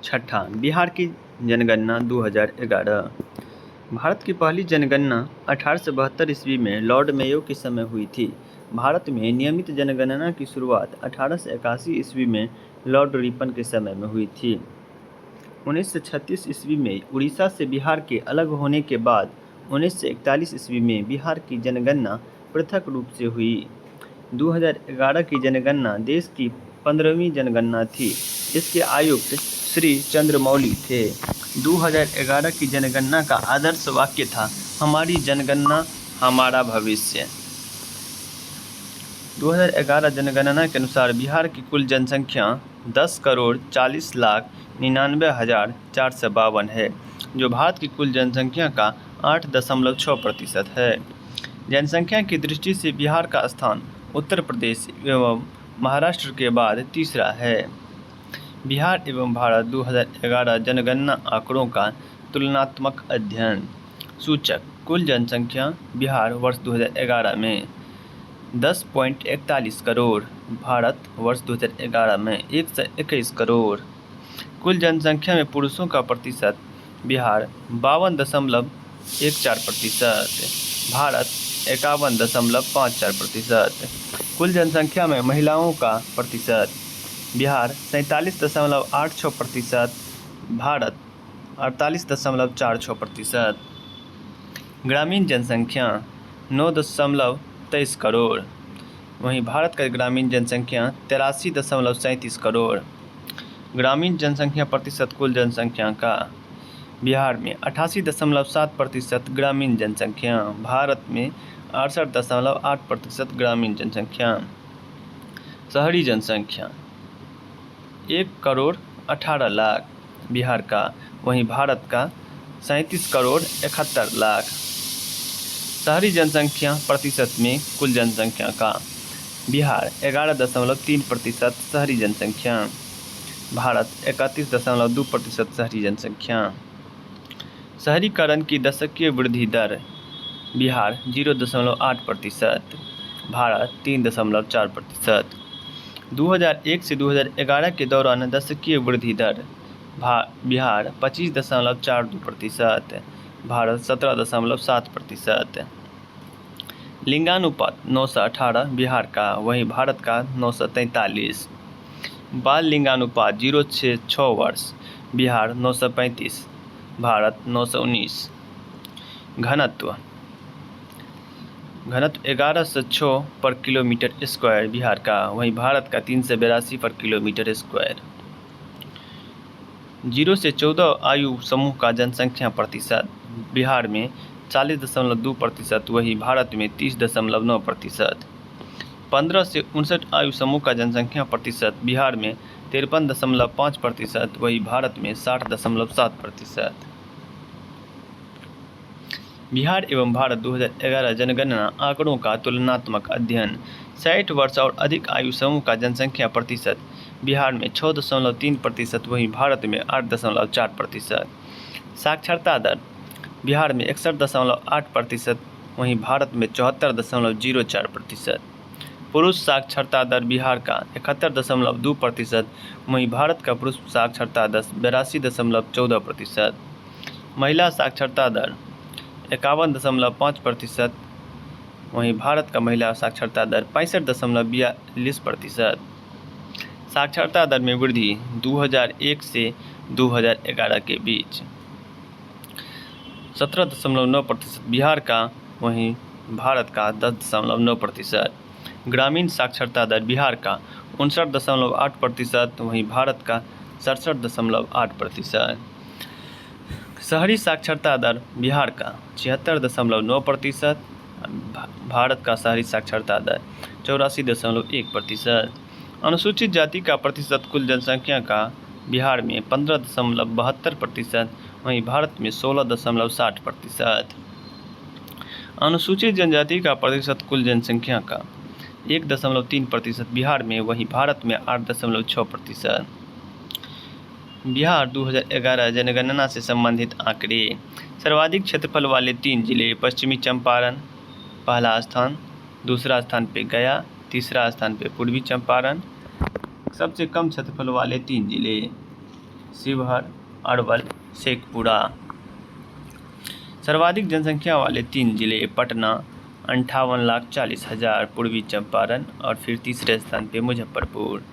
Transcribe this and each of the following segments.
छठा, बिहार की जनगणना 2011। भारत की पहली जनगणना 1872 ईस्वी में लॉर्ड मेयो के समय हुई थी। भारत में नियमित जनगणना की शुरुआत 1881 ईस्वी में लॉर्ड रिपन के समय में हुई थी। 1936 ईस्वी में उड़ीसा से बिहार के अलग होने के बाद 1941 ईस्वी में बिहार की जनगणना पृथक रूप से हुई। 2011 की जनगणना देश की 15वीं जनगणना थी। इसके आयुक्त श्री चंद्रमौली थे। 2011 की जनगणना का आदर्श वाक्य था, हमारी जनगणना हमारा भविष्य। 2011 जनगणना के अनुसार बिहार की कुल जनसंख्या 10,40,99,452 है, जो भारत की कुल जनसंख्या का 8.6% है। जनसंख्या की दृष्टि से बिहार का स्थान उत्तर प्रदेश एवं महाराष्ट्र के बाद तीसरा है। बिहार एवं भारत 2011 जनगणना आंकड़ों का तुलनात्मक अध्ययन। सूचक: कुल जनसंख्या बिहार वर्ष 2011 में 10.41 करोड़, भारत वर्ष 2011 में 121 करोड़। कुल जनसंख्या में पुरुषों का प्रतिशत बिहार 52.14%, भारत 51.54%। कुल जनसंख्या में महिलाओं का प्रतिशत बिहार 47.86%, भारत 48.46%। ग्रामीण जनसंख्या 9.23 करोड़, वहीं भारत का ग्रामीण जनसंख्या 83.37 करोड़। ग्रामीण जनसंख्या प्रतिशत कुल जनसंख्या का बिहार में 88.7% ग्रामीण जनसंख्या, भारत में 68.8% ग्रामीण जनसंख्या। शहरी जनसंख्या 1,18,00,000 बिहार का, वहीं भारत का 37,71,00,000। शहरी जनसंख्या प्रतिशत में कुल जनसंख्या का बिहार 11.3% शहरी जनसंख्या, भारत 31.2% शहरी जनसंख्या। शहरीकरण की दशकीय वृद्धि दर बिहार 0.8%, भारत 3.4%। 2001 से 2011 के दौरान दशकीय वृद्धि दर बिहार 25.42%, भारत 17.7%। लिंगानुपात 918 बिहार का, वहीं भारत का 943। बाल लिंगानुपात 0 से 6 वर्ष बिहार 935, भारत 919। घनत्व 11 से 6 पर किलोमीटर स्क्वायर बिहार का, वहीं भारत का 382 पर किलोमीटर स्क्वायर। 0 से 14 आयु समूह का जनसंख्या प्रतिशत बिहार में 40.2%, वहीं भारत में 30.9%। 15 से 59 आयु समूह का जनसंख्या प्रतिशत बिहार में 53.5%, वहीं भारत में 60.7%। बिहार एवं भारत 2011 जनगणना आंकड़ों का तुलनात्मक अध्ययन। 60 वर्ष और अधिक आयु समूह का जनसंख्या प्रतिशत बिहार में 6.3%, वहीं भारत में 8.4%। साक्षरता दर बिहार में 61.8%, वहीं भारत में 74.04%। पुरुष साक्षरता दर बिहार का 71.2%, वहीं भारत का पुरुष साक्षरता दर 82.14%। महिला साक्षरता दर 51.5%, वहीं भारत का महिला साक्षरता दर 65.42%। साक्षरता दर में वृद्धि 2001 से 2011 के बीच 17.9% बिहार का, वहीं भारत का 10.9%। ग्रामीण साक्षरता दर बिहार का 59.8%, वहीं भारत का 67.8%। शहरी साक्षरता दर बिहार का 76.9%, भारत का शहरी साक्षरता दर 84.1%। अनुसूचित जाति का प्रतिशत कुल जनसंख्या का बिहार में 15.72%, वहीं भारत में 16.60%। अनुसूचित जनजाति का प्रतिशत कुल जनसंख्या का 1.3% बिहार में, वहीं भारत में 8.6%। बिहार 2011 जनगणना से संबंधित आंकड़े। सर्वाधिक क्षेत्रफल वाले 3 जिले पश्चिमी चंपारण पहला स्थान, दूसरा स्थान पे गया, तीसरा स्थान पे पूर्वी चंपारण। सबसे कम क्षेत्रफल वाले 3 जिले शिवहर, अरवल, शेखपुरा। सर्वाधिक जनसंख्या वाले 3 जिले पटना 58,40,000, पूर्वी चंपारण और फिर तीसरे स्थान पे मुजफ्फरपुर।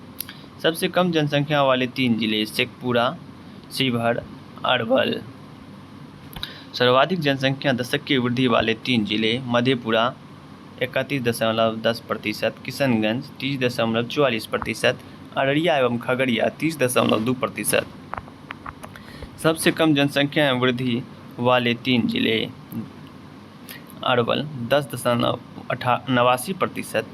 सबसे कम जनसंख्या वाले 3 जिले शेखपुरा, शिवहर, अरवल। सर्वाधिक जनसंख्या दशक की वृद्धि वाले 3 जिले मधेपुरा 31.10%, किशनगंज 30.44%, अररिया एवं खगड़िया 30.2%। सबसे कम जनसंख्या वृद्धि वाले 3 जिले अरवल 10.89%,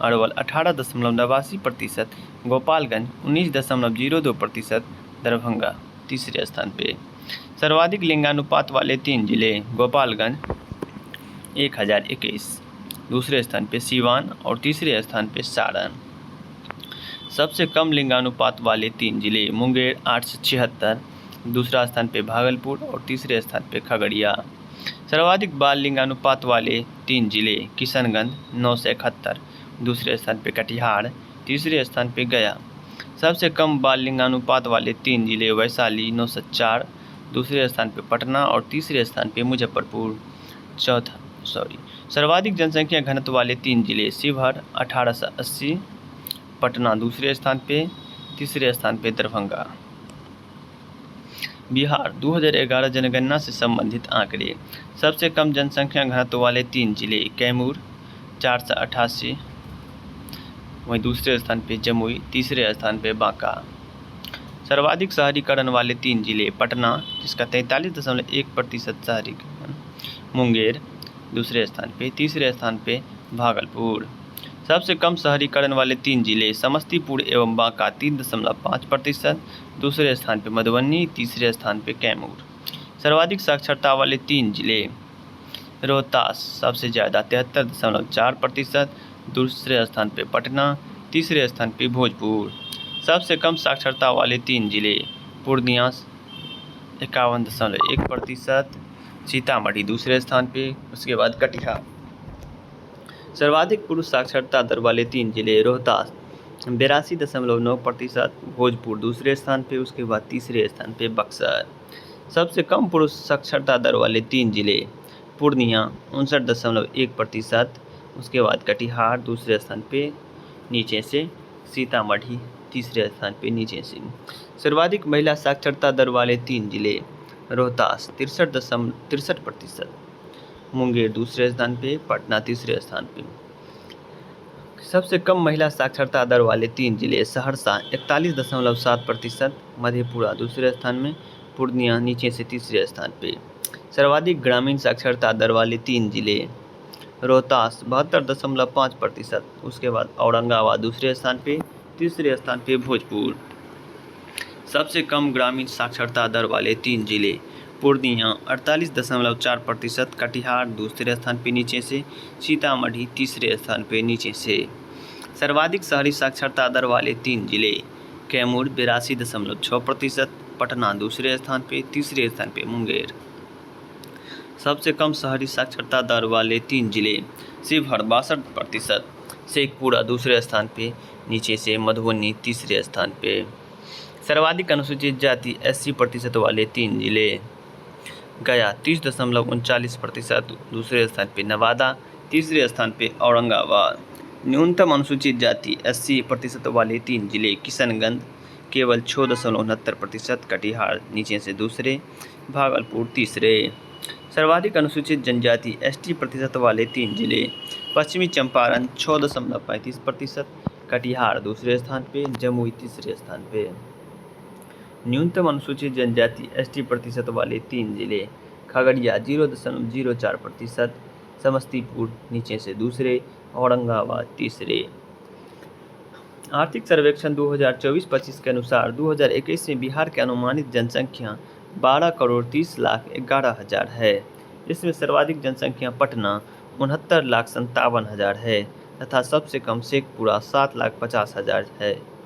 अरवल 18.89%, गोपालगंज 19.02%, दरभंगा तीसरे स्थान पे। सर्वाधिक लिंगानुपात वाले 3 जिले गोपालगंज 1021, दूसरे स्थान पे सीवान और तीसरे स्थान पे सारण। सबसे कम लिंगानुपात वाले 3 जिले मुंगेर 876, दूसरा स्थान पे भागलपुर और तीसरे स्थान पे खगड़िया। सर्वाधिक बाल लिंगानुपात वाले 3 जिले किशनगंज 971, दूसरे स्थान पे कटिहार, तीसरे स्थान पे गया। सबसे कम बाल लिंगानुपात वाले 3 जिले वैशाली 904, दूसरे स्थान पे पटना और तीसरे स्थान पे मुजफ्फरपुर। सर्वाधिक जनसंख्या घनत्व वाले 3 जिले शिवहर 1880, पटना दूसरे स्थान पे, तीसरे स्थान पे दरभंगा। बिहार 2011 जनगणना से संबंधित आंकड़े। सबसे कम जनसंख्या घनत्व वाले 3 जिले कैमूर 488, वहीं दूसरे स्थान पे जमुई, तीसरे स्थान पे बांका। सर्वाधिक शहरीकरण वाले 3 जिले पटना जिसका 43.1% शहरीकरण, मुंगेर दूसरे स्थान पे, तीसरे स्थान पे भागलपुर। सबसे कम शहरीकरण वाले 3 जिले समस्तीपुर एवं बांका 3.5%, दूसरे स्थान पे मधुबनी, तीसरे स्थान पे कैमूर। सर्वाधिक साक्षरता वाले 3 जिले रोहतास सबसे ज़्यादा 73.4%, दूसरे स्थान पे पटना, तीसरे स्थान पे भोजपुर। सबसे कम साक्षरता वाले 3 जिले पूर्णिया 51.1%, सीतामढ़ी दूसरे स्थान पे, उसके बाद कटिहार। सर्वाधिक पुरुष साक्षरता दर वाले 3 जिले रोहतास 82.9%, भोजपुर दूसरे स्थान पे, उसके बाद तीसरे स्थान पे बक्सर। सबसे कम पुरुष साक्षरता दर वाले 3 जिले पूर्णिया 59.1%, उसके बाद कटिहार दूसरे स्थान पे नीचे से, सीतामढ़ी तीसरे स्थान पे नीचे से। सर्वाधिक महिला साक्षरता दर वाले 3 जिले रोहतास 63%, मुंगेर दूसरे स्थान पे, पटना तीसरे स्थान पे। सबसे कम महिला साक्षरता दर वाले 3 जिले सहरसा 41.7%, मधेपुरा दूसरे स्थान में, पूर्णिया नीचे से तीसरे स्थान पे। सर्वाधिक ग्रामीण साक्षरता दर वाले 3 जिले रोहतास 72.5%, उसके बाद औरंगाबाद दूसरे स्थान पे, तीसरे स्थान पे भोजपुर। सबसे कम ग्रामीण साक्षरता दर वाले 3 जिले पूर्णिया 48.4%, कटिहार दूसरे स्थान पे नीचे से, सीतामढ़ी तीसरे स्थान पे नीचे से। सर्वाधिक शहरी साक्षरता दर वाले 3 जिले कैमूर 82.6%, पटना दूसरे स्थान पे, तीसरे स्थान पे मुंगेर। सबसे कम शहरी साक्षरता दर वाले 3 जिले शिवहर 62%, शेखपुरा दूसरे स्थान पे, नीचे से मधुबनी तीसरे स्थान पे। सर्वाधिक अनुसूचित जाति 80% वाले 3 जिले गया 30.39%, दूसरे स्थान पे नवादा, तीसरे स्थान पे औरंगाबाद। न्यूनतम अनुसूचित जाति 80% वाले 3 जिले किशनगंज केवल 6.69%, कटिहार नीचे से दूसरे, भागलपुर तीसरे। सर्वाधिक अनुसूचित जनजाति ST% वाले 3 जिले पश्चिमी चंपारण 6.35%, कटिहार दूसरे स्थान पे, जमुई तीसरे स्थान पे। न्यूनतम अनुसूचित जनजाति ST% वाले 3 जिले खगड़िया 0.04%, समस्तीपुर नीचे से दूसरे, औरंगाबाद तीसरे। आर्थिक सर्वेक्षण 2024-25 के अनुसार 2021 में बिहार की अनुमानित जनसंख्या 12,30,11,000 है। इसमें सर्वाधिक जनसंख्या पटना 69,57,000 है तथा सबसे कम शेखपुरा 7,50,000 है।